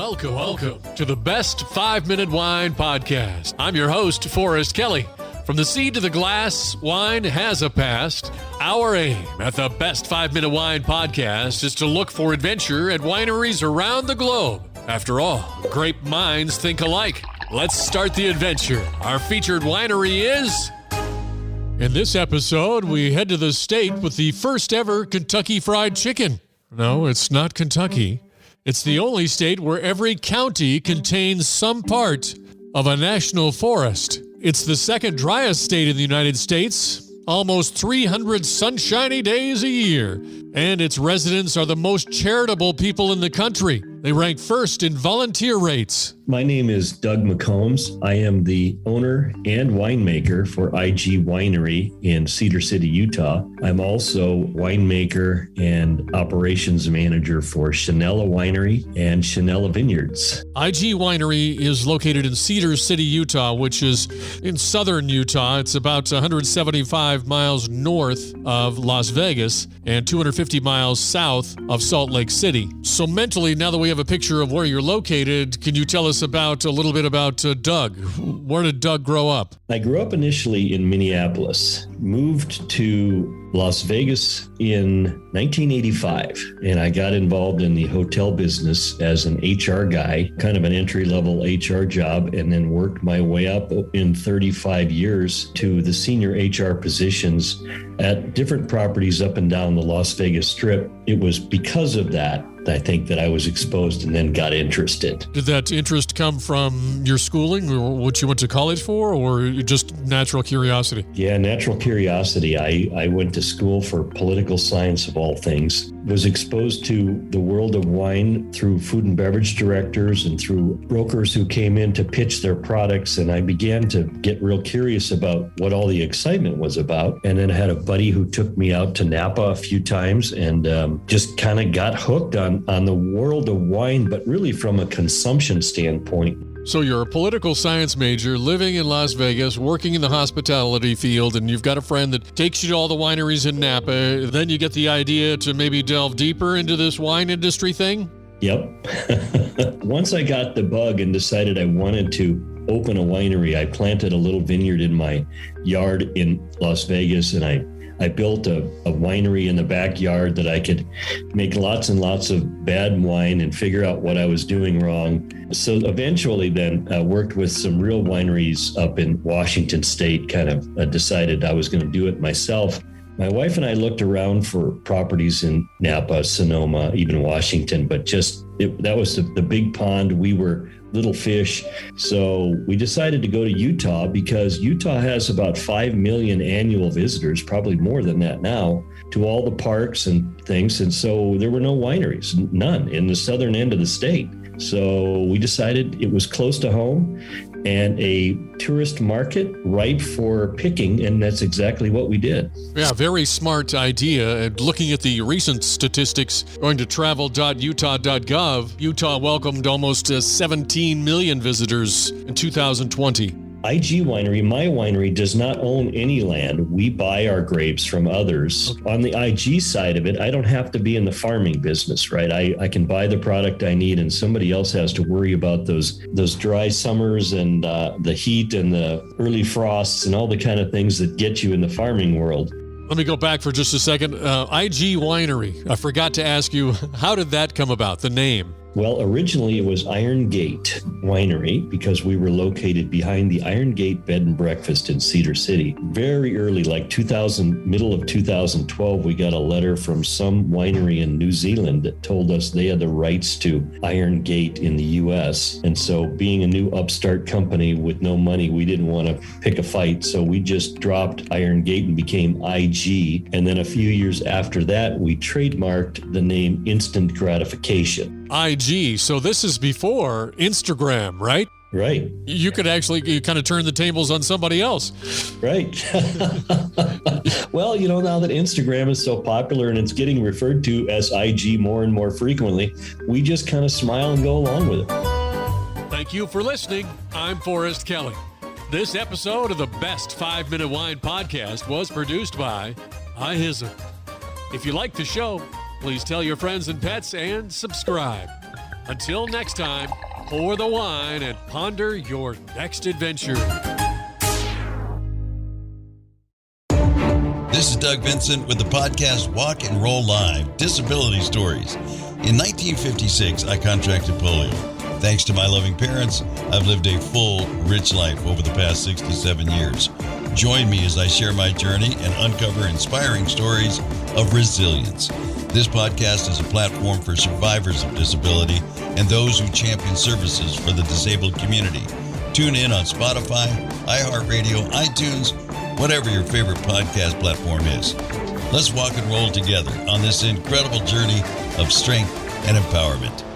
Welcome to the Best 5-Minute Wine Podcast. I'm your host, Forrest Kelly. From the seed to the glass, wine has a past. Our aim at the Best 5-Minute Wine Podcast is to look for adventure at wineries around the globe. After all, grape minds think alike. Let's start the adventure. Our featured winery is... In this episode, we head to the state with the first ever Kentucky Fried Chicken. No, it's not Kentucky. It's the only state where every county contains some part of a national forest. It's the second driest state in the United States, almost 300 sunshiny days a year, and its residents are the most charitable people in the country. They rank first in volunteer rates. My name is Doug McCombs. I am the owner and winemaker for IG Winery in Cedar City, Utah. I'm also winemaker and operations manager for Shania Winery and Shania Vineyards. IG Winery is located in Cedar City, Utah, which is in southern Utah. It's about 175 miles north of Las Vegas and 250 miles south of Salt Lake City. So mentally, now that we have a picture of where you're located, can you tell us a little bit about Doug? Where did Doug grow up? I grew up initially in Minneapolis, moved to Las Vegas in 1985, and I got involved in the hotel business as an HR guy, kind of an entry-level HR job, and then worked my way up in 35 years to the senior HR positions at different properties up and down the Las Vegas Strip. It was because of that, I think, that I was exposed and then got interested. Did that interest come from your schooling or what you went to college for, or just natural curiosity? Yeah, natural curiosity. I went to school for political science of all things. Was exposed to the world of wine through food and beverage directors and through brokers who came in to pitch their products. And I began to get real curious about what all the excitement was about. And then I had a buddy who took me out to Napa a few times and just kind of got hooked on the world of wine, but really from a consumption standpoint. So you're a political science major living in Las Vegas, working in the hospitality field, and you've got a friend that takes you to all the wineries in Napa. Then you get the idea to maybe delve deeper into this wine industry thing? Yep. Once I got the bug and decided I wanted to open a winery, I planted a little vineyard in my yard in Las Vegas, and I built a winery in the backyard that I could make lots and lots of bad wine and figure out what I was doing wrong. So eventually then worked with some real wineries up in Washington State, kind of decided I was going to do it myself. My wife and I looked around for properties in Napa, Sonoma, even Washington, but that was the big pond. We were little fish. So we decided to go to Utah because Utah has about 5 million annual visitors, probably more than that now, to all the parks and things. And so there were no wineries, none in the southern end of the state. So we decided it was close to home and a tourist market ripe for picking, and that's exactly what we did. Yeah, very smart idea. And looking at the recent statistics, going to travel.utah.gov, Utah welcomed almost 17 million visitors in 2020. IG Winery, my winery, does not own any land. We buy our grapes from others. Okay. On the IG side of it, I don't have to be in the farming business, right? I can buy the product I need, and somebody else has to worry about those dry summers and the heat and the early frosts and all the kind of things that get you in the farming world. Let me go back for just a second. IG Winery, I forgot to ask you, how did that come about, the name? Well, originally it was Iron Gate Winery because we were located behind the Iron Gate Bed and Breakfast in Cedar City. Very early, like middle of 2012, we got a letter from some winery in New Zealand that told us they had the rights to Iron Gate in the U.S. And so being a new upstart company with no money, we didn't want to pick a fight. So we just dropped Iron Gate and became IG. And then a few years after that, we trademarked the name Instant Gratification. IG. So this is before Instagram, right? Right. You could actually kind of turn the tables on somebody else. Right. Well, now that Instagram is so popular and it's getting referred to as IG more and more frequently, we just kind of smile and go along with it. Thank you for listening. I'm Forrest Kelly. This episode of the Best 5-Minute Wine Podcast was produced by iHizzle. If you like the show, please tell your friends and pets and subscribe. Until next time, pour the wine and ponder your next adventure. This is Doug Vincent with the podcast Walk and Roll Live, Disability Stories. In 1956, I contracted polio. Thanks to my loving parents, I've lived a full, rich life over the past 67 years. Join me as I share my journey and uncover inspiring stories of resilience. This podcast is a platform for survivors of disability and those who champion services for the disabled community. Tune in on Spotify, iHeartRadio, iTunes, whatever your favorite podcast platform is. Let's walk and roll together on this incredible journey of strength and empowerment.